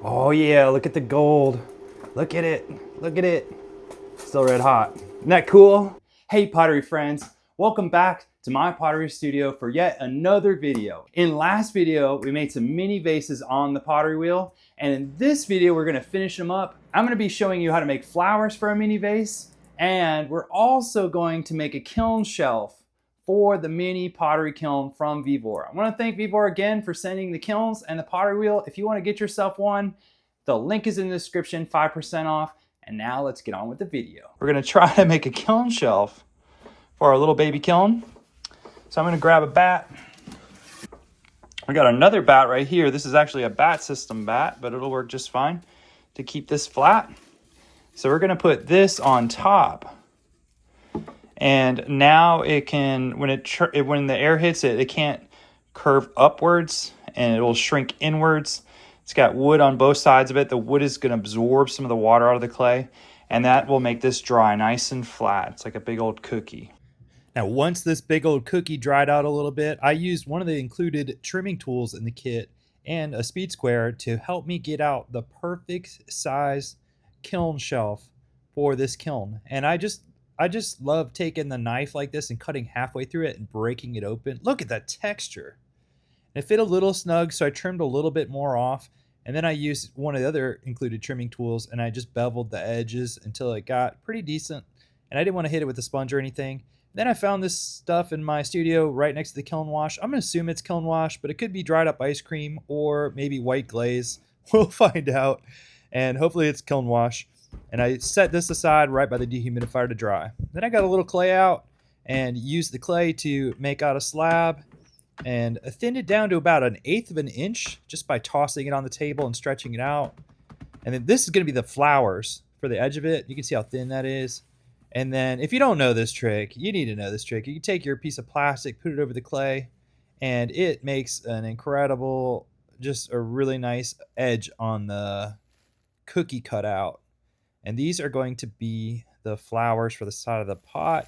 Oh yeah, look at the gold. Look at it. Look at it. Still red hot. Isn't that cool? Hey pottery friends, welcome back to my pottery studio for yet another video. In last video, we made some mini vases on the pottery wheel, and in this video, we're gonna finish them up. I'm gonna be showing you how to make flowers for a mini vase, and we're also going to make a kiln shelf for the mini pottery kiln from Vevor. I want to thank Vevor again for sending the kilns and the pottery wheel. If you want to get yourself one, the link is in the description, 5% off. And now let's get on with the video. We're going to try to make a kiln shelf for our little baby kiln. So I'm going to grab a bat. I got another bat right here. This is actually a bat system bat, but it'll work just fine to keep this flat. So we're going to put this on top. And now it can, when the air hits it, it can't curve upwards and it will shrink inwards. It's got wood on both sides of it. The wood is going to absorb some of the water out of the clay, and that will make this dry nice and flat. It's like a big old cookie. Now, once this big old cookie dried out a little bit, I used one of the included trimming tools in the kit and a speed square to help me get out the perfect size kiln shelf for this kiln. And I just love taking the knife like this and cutting halfway through it and breaking it open. Look at that texture. It fit a little snug, so I trimmed a little bit more off. And then I used one of the other included trimming tools, and I just beveled the edges until it got pretty decent. And I didn't want to hit it with a sponge or anything. Then I found this stuff in my studio right next to the kiln wash. I'm going to assume it's kiln wash, but it could be dried up ice cream or maybe white glaze. We'll find out. And hopefully it's kiln wash. And I set this aside right by the dehumidifier to dry. Then I got a little clay out and used the clay to make out a slab and thinned it down to about 1/8 of an inch just by tossing it on the table and stretching it out. And then this is going to be the flowers for the edge of it. You can see how thin that is. And then if you don't know this trick, you need to know this trick. You can take your piece of plastic, put it over the clay, and it makes an incredible, just a really nice edge on the cookie cutout. And these are going to be the flowers for the side of the pot.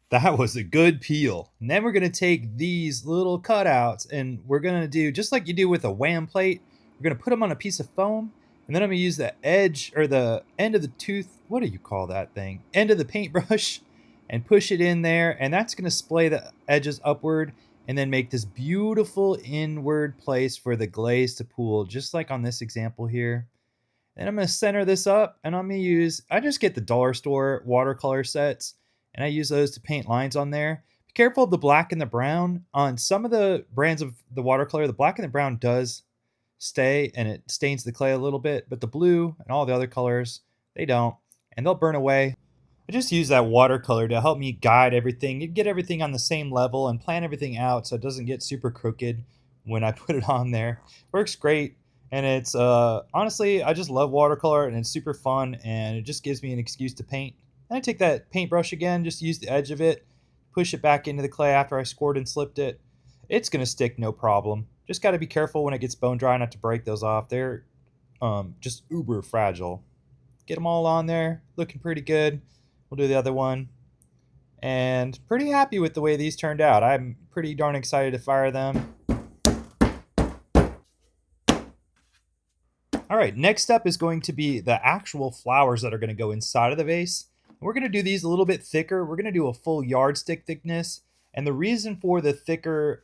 That was a good peel. And then we're going to take these little cutouts and we're going to do, just like you do with a wham plate, we're going to put them on a piece of foam. And then I'm going to use the edge or the end of the tooth, what do you call that thing? End of the paintbrush, and push it in there. And that's going to splay the edges upward and then make this beautiful inward place for the glaze to pool, just like on this example here. And I'm going to center this up, and I'm going to use, I just get the dollar store watercolor sets, and I use those to paint lines on there. Be careful of the black and the brown. On some of the brands of the watercolor, the black and the brown does stay, and it stains the clay a little bit, but the blue and all the other colors, they don't, and they'll burn away. I just use that watercolor to help me guide everything, get everything on the same level and plan everything out so it doesn't get super crooked when I put it on there. Works great, and it's honestly, I just love watercolor, and it's super fun, and it just gives me an excuse to paint. And I take that paintbrush again, just use the edge of it, push it back into the clay after I scored and slipped it. It's going to stick no problem. Just got to be careful when it gets bone dry not to break those off. They're just uber fragile. Get them all on there, looking pretty good. We'll do the other one. And pretty happy with the way these turned out. I'm pretty darn excited to fire them. All right, next up is going to be the actual flowers that are going to go inside of the vase. We're going to do these a little bit thicker. We're going to do a full yardstick thickness. And the reason for the thicker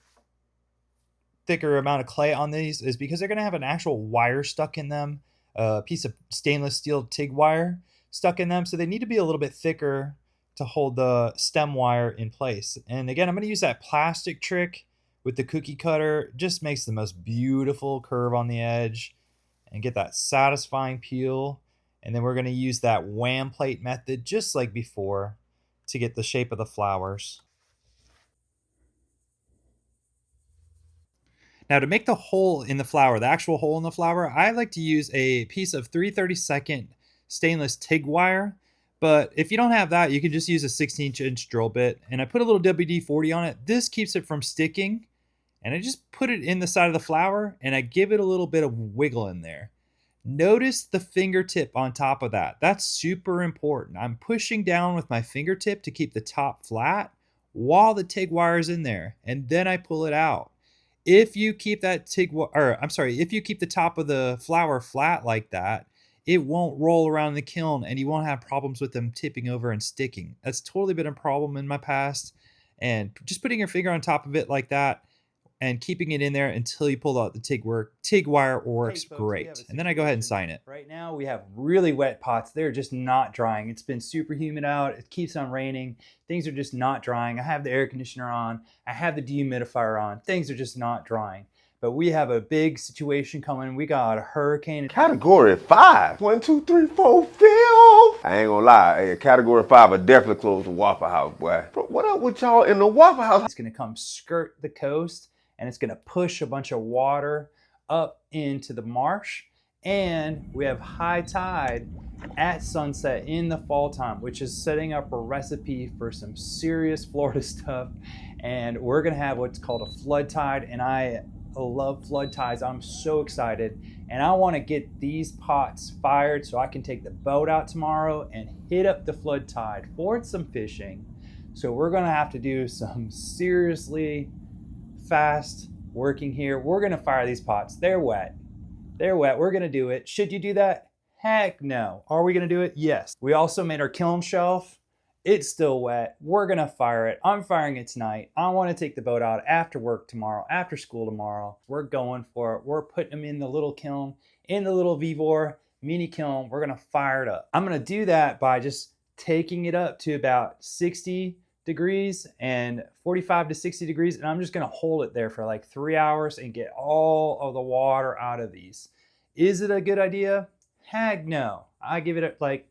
amount of clay on these is because they're going to have an actual wire stuck in them, a piece of stainless steel TIG wire stuck in them. So they need to be a little bit thicker to hold the stem wire in place. And again, I'm going to use that plastic trick with the cookie cutter. It just makes the most beautiful curve on the edge and get that satisfying peel. And then we're going to use that wham plate method just like before to get the shape of the flowers. Now to make the hole in the flower, the actual hole in the flower, I like to use a piece of 3/32 stainless TIG wire. But if you don't have that, you can just use a 16-inch drill bit. And I put a little WD-40 on it. This keeps it from sticking. And I just put it in the side of the flower and I give it a little bit of wiggle in there. Notice the fingertip on top of that. That's super important. I'm pushing down with my fingertip to keep the top flat while the TIG wire is in there. And then I pull it out. If you keep that if you keep the top of the flower flat like that, it won't roll around the kiln and you won't have problems with them tipping over and sticking. That's totally been a problem in my past. And just putting your finger on top of it like that and keeping it in there until you pull out the TIG wire works great. And then I go ahead and sign it. Right now we have really wet pots. They're just not drying. It's been super humid out. It keeps on raining. Things are just not drying. I have the air conditioner on. I have the dehumidifier on. Things are just not drying. But we have a big situation coming. We got a hurricane. Category 5. 1, 2, 3, 4, 5. I ain't gonna lie, hey, Category 5 will definitely close the Waffle House, boy. Bro, what up with y'all in the Waffle House? It's gonna come skirt the coast and it's gonna push a bunch of water up into the marsh. And we have high tide at sunset in the fall time, which is setting up a recipe for some serious Florida stuff. And we're gonna have what's called a flood tide, and I love flood tides. I'm so excited, and I want to get these pots fired so I can take the boat out tomorrow and hit up the flood tide for some fishing. So we're gonna have to do some seriously fast working here. We're gonna fire these pots. They're wet. They're wet. We're gonna do it. Should you do that? Heck no. Are we gonna do it? Yes. We also made our kiln shelf. It's still wet. We're gonna fire it. I'm firing it tonight. I wanna take the boat out after work tomorrow, after school tomorrow. We're going for it. We're putting them in the little kiln, in the little Vevor mini kiln. We're gonna fire it up. I'm gonna do that by just taking it up to about 60 degrees and 45 to 60 degrees. And I'm just gonna hold it there for like 3 hours and get all of the water out of these. Is it a good idea? Heck no. I give it like,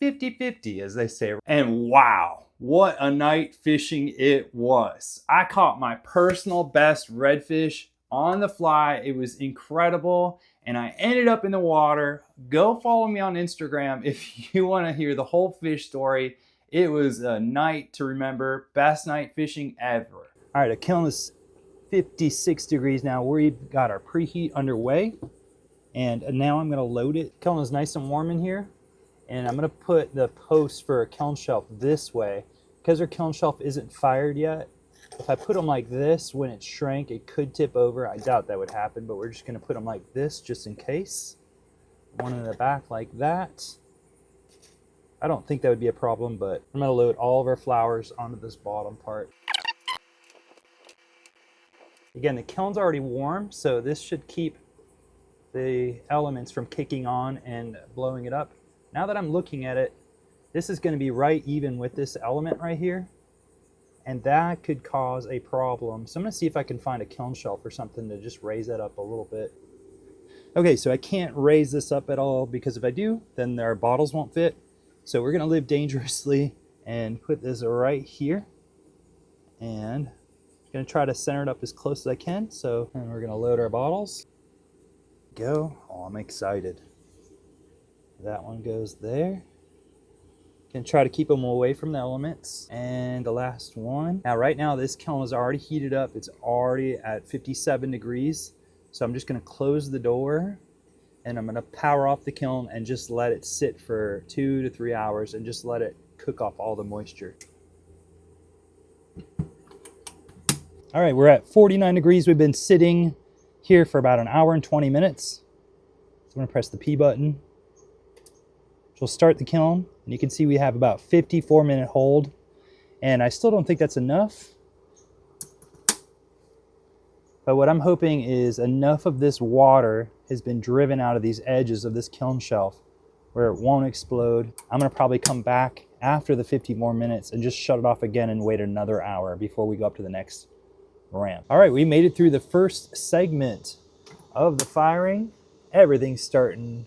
50-50, as they say. And wow, what a night fishing it was. I caught my personal best redfish on the fly. It was incredible, and I ended up in the water. Go follow me on Instagram if you want to hear the whole fish story. It was a night to remember. Best night fishing ever. All right, the kiln is 56 degrees now. We've got our preheat underway, and now I'm going to load it. Kiln is nice and warm in here. And I'm gonna put the post for a kiln shelf this way. Because our kiln shelf isn't fired yet, if I put them like this, when it shrank, it could tip over. I doubt that would happen, but we're just gonna put them like this just in case. One in the back like that. I don't think that would be a problem, but I'm gonna load all of our flowers onto this bottom part. Again, the kiln's already warm, so this should keep the elements from kicking on and blowing it up. Now that I'm looking at it, this is going to be right even with this element right here, and that could cause a problem. So I'm going to see if I can find a kiln shelf or something to just raise that up a little bit. Okay, so I can't raise this up at all because if I do, then our bottles won't fit. So we're going to live dangerously and put this right here, and I'm going to try to center it up as close as I can. So and we're going to load our bottles. Go. Oh, I'm excited. That one goes there. Can try to keep them away from the elements. And the last one. Now, right now, this kiln is already heated up. It's already at 57 degrees. So I'm just gonna close the door and I'm gonna power off the kiln and just let it sit for 2 to 3 hours and just let it cook off all the moisture. All right, we're at 49 degrees. We've been sitting here for about an hour and 20 minutes. So I'm gonna press the P button. which will start the kiln. And you can see we have about 54-minute hold. And I still don't think that's enough. But what I'm hoping is enough of this water has been driven out of these edges of this kiln shelf where it won't explode. I'm gonna probably come back after the 50 more minutes and just shut it off again and wait another hour before we go up to the next ramp. All right, we made it through the first segment of the firing. Everything's starting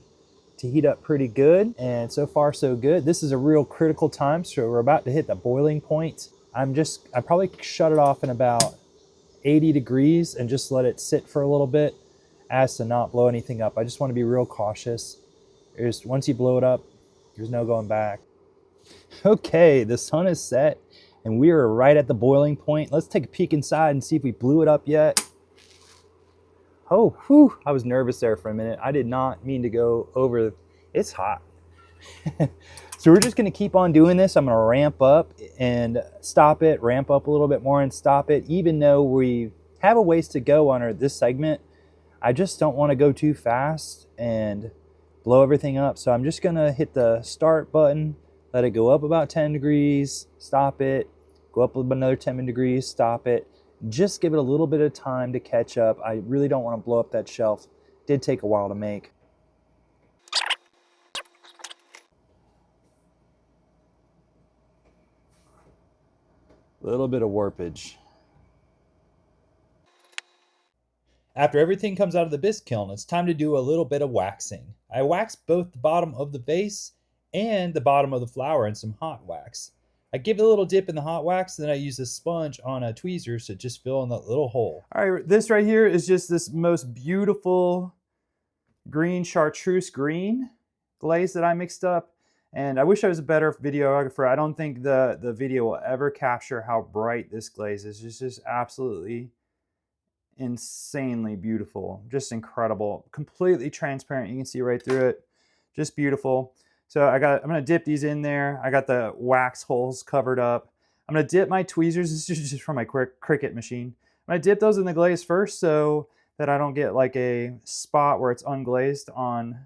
to heat up pretty good, and so far so good. This is a real critical time, so we're about to hit the boiling point. I probably shut it off in about 80 degrees and just let it sit for a little bit as to not blow anything up. I just want to be real cautious. Once you blow it up, there's no going back. Okay, the sun is set and we are right at the boiling point. Let's take a peek inside and see if we blew it up yet. Oh, whew, I was nervous there for a minute. I did not mean to go over. It's hot. So we're just gonna keep on doing this. I'm gonna ramp up and stop it, ramp up a little bit more and stop it, even though we have a ways to go on this segment. I just don't want to go too fast and blow everything up. So I'm just gonna hit the start button, let it go up about 10 degrees, stop it, go up another 10 degrees, stop it. Just give it a little bit of time to catch up. I really don't want to blow up that shelf. It did take a while to make. A little bit of warpage. After everything comes out of the bisque kiln, it's time to do a little bit of waxing. I wax both the bottom of the vase and the bottom of the flower in some hot wax. I give it a little dip in the hot wax, and then I use a sponge on a tweezers to just fill in that little hole. All right, this right here is just this most beautiful green Chartreuse green glaze that I mixed up. And I wish I was a better videographer. I don't think the video will ever capture how bright this glaze is. It's just absolutely insanely beautiful, just incredible, completely transparent. You can see right through it, just beautiful. So I'm gonna dip these in there. I got the wax holes covered up. I'm gonna dip my tweezers. This is just from my Cricut machine. I'm gonna dip those in the glaze first so that I don't get like a spot where it's unglazed on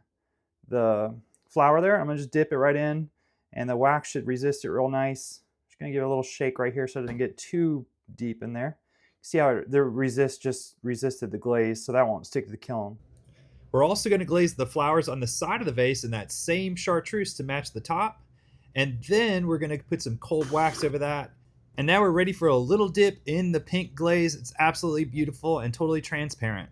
the flower there. I'm gonna just dip it right in, and the wax should resist it real nice. Just gonna give it a little shake right here so it doesn't get too deep in there. See how the resist just resisted the glaze, so that won't stick to the kiln. We're also going to glaze the flowers on the side of the vase in that same Chartreuse to match the top. And then we're going to put some cold wax over that. And now we're ready for a little dip in the pink glaze. It's absolutely beautiful and totally transparent.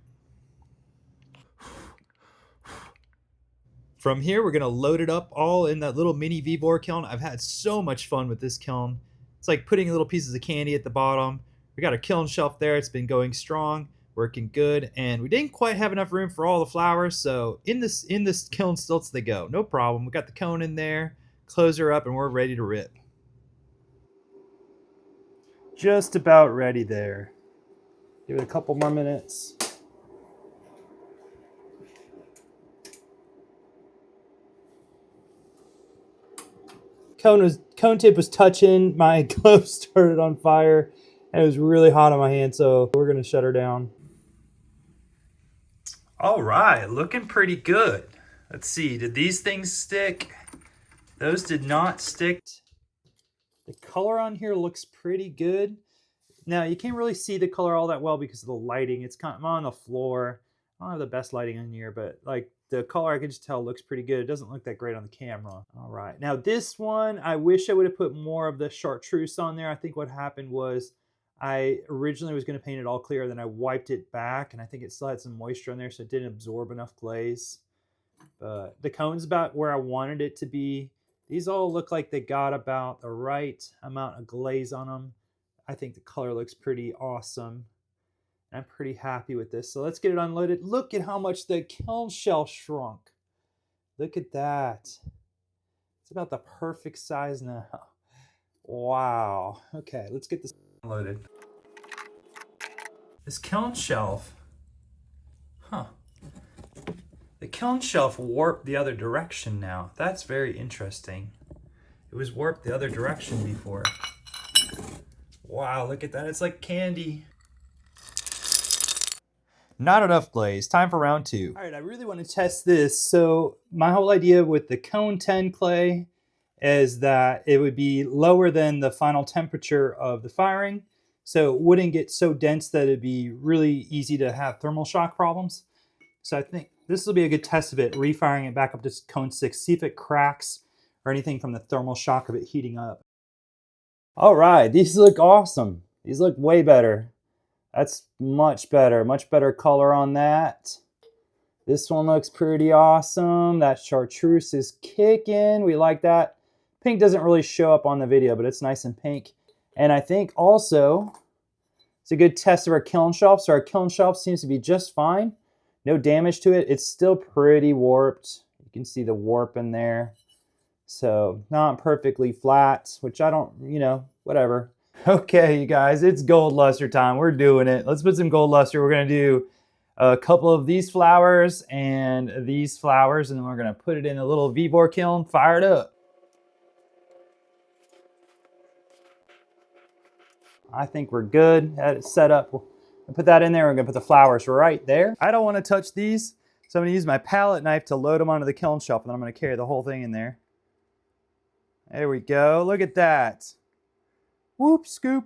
From here, we're going to load it up all in that little mini Vevor kiln. I've had so much fun with this kiln. It's like putting little pieces of candy at the bottom. We got a kiln shelf there. It's been going strong, working good, and we didn't quite have enough room for all the flowers, so in this kiln stilts they go. No problem. We got the cone in there, close her up, and we're ready to rip. Just about ready there. Give it a couple more minutes. Cone tip was touching. My glove started on fire. And it was really hot on my hand, so we're gonna shut her down. All right, looking pretty good. Let's see, did these things stick? Those did not stick. The color on here looks pretty good. Now, you can't really see the color all that well because of the lighting. It's kind of on the floor. I don't have the best lighting in here, but like the color I can just tell looks pretty good. It doesn't look that great on the camera. All right, now this one, I wish I would have put more of the Chartreuse on there. I think what happened was I originally was going to paint it all clear, then I wiped it back, and I think it still had some moisture in there, so it didn't absorb enough glaze. But the cone's about where I wanted it to be. These all look like they got about the right amount of glaze on them. I think the color looks pretty awesome. I'm pretty happy with this. So let's get it unloaded. Look at how much the kiln shelf shrunk. Look at that. It's about the perfect size now. Wow. Okay, let's get this unloaded. This kiln shelf, the kiln shelf warped the other direction now. That's very interesting. It was warped the other direction before. Wow, look at that. It's like candy. Not enough glaze. Time for round two. All right, I really want to test this. So my whole idea with the cone 10 clay is that it would be lower than the final temperature of the firing, so it wouldn't get so dense that it'd be really easy to have thermal shock problems. So I think this will be a good test of it, refiring it back up to cone 6, see if it cracks or anything from the thermal shock of it heating up. All right, these look awesome. These look way better. That's much better color on that. This one looks pretty awesome. That Chartreuse is kicking. We like that. Pink doesn't really show up on the video, but it's nice and pink. And I think also it's a good test of our kiln shelf. So our kiln shelf seems to be just fine. No damage to it. It's still pretty warped. You can see the warp in there. So not perfectly flat, which I don't, whatever. Okay, you guys, it's gold luster time. We're doing it. Let's put some gold luster. We're gonna do a couple of these flowers and these flowers, and then we're gonna put it in a little Vevor kiln, fire it up. I think we're good. Had it set up Put that in there. We're gonna put the flowers right there. I don't want to touch these, so I'm gonna use my palette knife to load them onto the kiln shelf, and then I'm gonna carry the whole thing in there. There we go. Look at that. Whoop, scoop.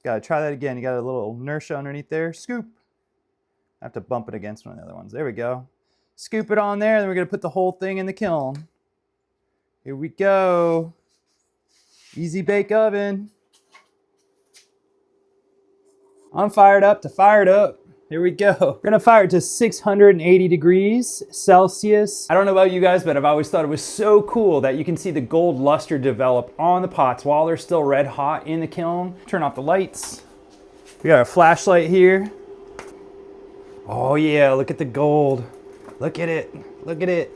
Gotta try that again. You got a little inertia underneath there. Scoop. I have to bump it against one of the other ones. There we go. Scoop it on there, then we're gonna put the whole thing in the kiln. Here we go. Easy bake oven. I'm fired up to fired up. Here we go. We're gonna fire it to 680 degrees Celsius. I don't know about you guys, but I've always thought it was so cool that you can see the gold luster develop on the pots while they're still red hot in the kiln. Turn off the lights. We got a flashlight here. Oh yeah, look at the gold. Look at it, look at it.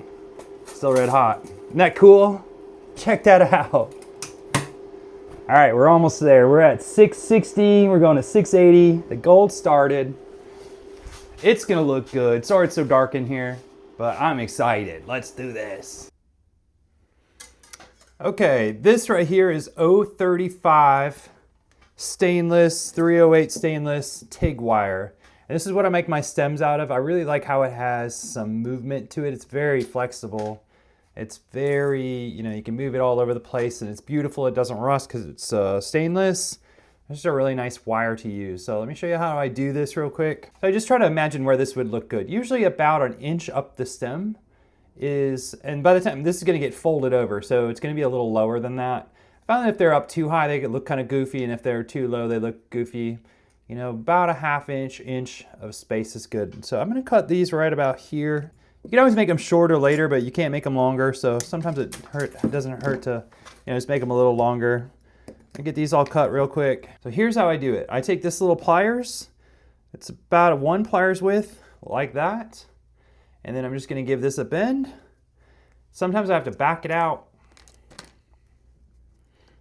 Still red hot. Isn't that cool? Check that out. All right, we're almost there. We're at 660, we're going to 680. The gold started. It's gonna look good. Sorry it's so dark in here, but I'm excited. Let's do this. Okay, this right here is 035 stainless, 308 stainless TIG wire. And this is what I make my stems out of. I really like how it has some movement to it. It's very flexible. It's very, you can move it all over the place, and it's beautiful. It doesn't rust because it's stainless. It's just a really nice wire to use. So let me show you how I do this real quick. So I just try to imagine where this would look good. Usually about an inch up the stem is, and by the time this is gonna get folded over, so it's gonna be a little lower than that. I found that if they're up too high, they could look kind of goofy, and if they're too low, they look goofy. About a half inch of space is good. So I'm gonna cut these right about here. You can always make them shorter later, but you can't make them longer. So sometimes it doesn't hurt to just make them a little longer. I get these all cut real quick. So here's how I do it. I take this little pliers. It's about a 1 pliers width, like that. And then I'm just gonna give this a bend. Sometimes I have to back it out.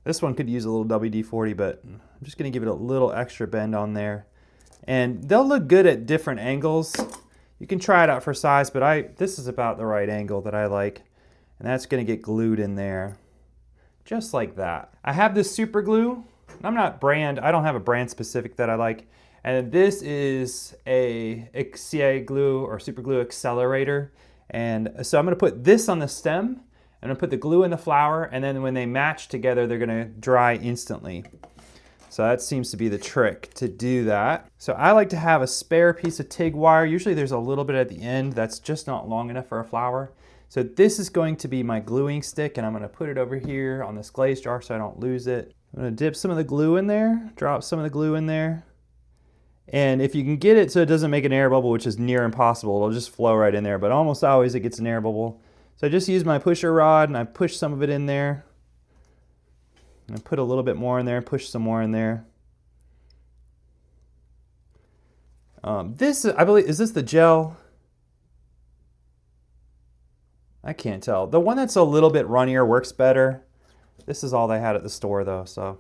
This one could use a little WD-40, but I'm just gonna give it a little extra bend on there. And they'll look good at different angles. You can try it out for size, but this is about the right angle that I like. And that's gonna get glued in there. Just like that. I have this super glue. I don't have a brand specific that I like. And this is a CA glue or super glue accelerator. And so I'm gonna put this on the stem. I'm gonna put the glue in the flower, and then when they match together, they're gonna dry instantly. So that seems to be the trick to do that. So I like to have a spare piece of TIG wire. Usually there's a little bit at the end that's just not long enough for a flower. So this is going to be my gluing stick, and I'm gonna put it over here on this glaze jar so I don't lose it. I'm gonna dip some of the glue in there, drop some of the glue in there. And if you can get it so it doesn't make an air bubble, which is near impossible, it'll just flow right in there, but almost always it gets an air bubble. So I just use my pusher rod and I push some of it in there. And I put a little bit more in there, push some more in there. This, I believe, is this the gel? I can't tell. The one that's a little bit runnier works better. This is all they had at the store though, so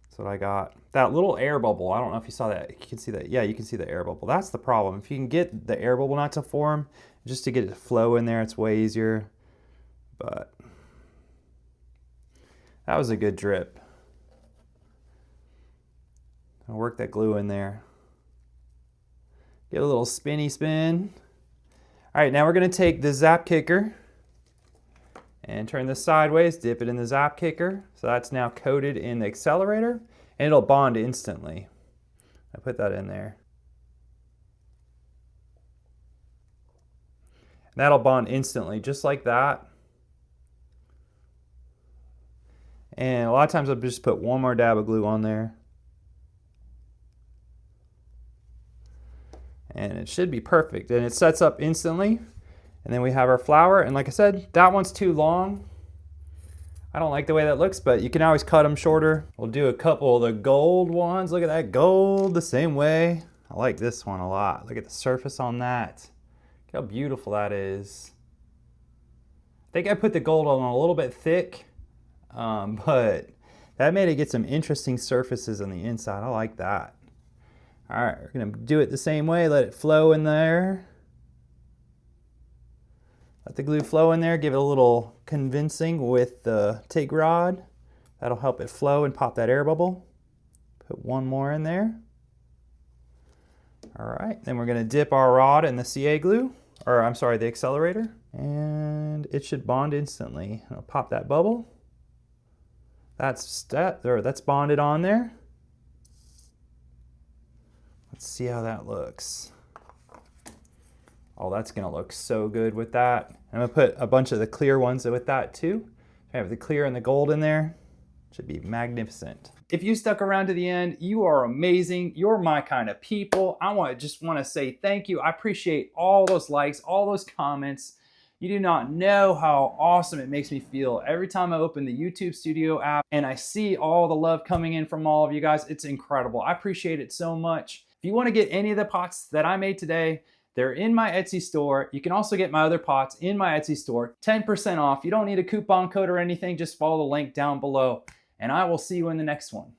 that's what I got. That little air bubble, I don't know if you saw that. You can see that. Yeah, you can see the air bubble. That's the problem. If you can get the air bubble not to form, just to get it to flow in there, it's way easier. But that was a good drip. I'll work that glue in there. Get a little spinny spin. All right, now we're gonna take the zap kicker and turn this sideways, dip it in the zap kicker. So that's now coated in the accelerator, and it'll bond instantly. I put that in there. And that'll bond instantly, just like that. And a lot of times I'll just put one more dab of glue on there. And it should be perfect. And it sets up instantly. And then we have our flower. And like I said, that one's too long. I don't like the way that looks, but you can always cut them shorter. We'll do a couple of the gold ones. Look at that gold the same way. I like this one a lot. Look at the surface on that. Look how beautiful that is. I think I put the gold on a little bit thick, but that made it get some interesting surfaces on the inside. I like that. All right, we're gonna do it the same way. Let it flow in there. Let the glue flow in there. Give it a little convincing with the TIG rod. That'll help it flow and pop that air bubble. Put one more in there. All right, then we're gonna dip our rod in the CA glue, or I'm sorry, the accelerator, and it should bond instantly. I'll pop that bubble. That's bonded on there. Let's see how that looks. Oh, that's gonna look so good with that. I'm gonna put a bunch of the clear ones with that too. I have the clear and the gold in there. Should be magnificent. If you stuck around to the end, you are amazing. You're my kind of people. I just want to say thank you. I appreciate all those likes, all those comments. You do not know how awesome it makes me feel every time I open the YouTube Studio app and I see all the love coming in from all of you guys. It's incredible. I appreciate it so much. If you want to get any of the pots that I made today, they're in my Etsy store. You can also get my other pots in my Etsy store. 10% off. You don't need a coupon code or anything. Just follow the link down below. And I will see you in the next one.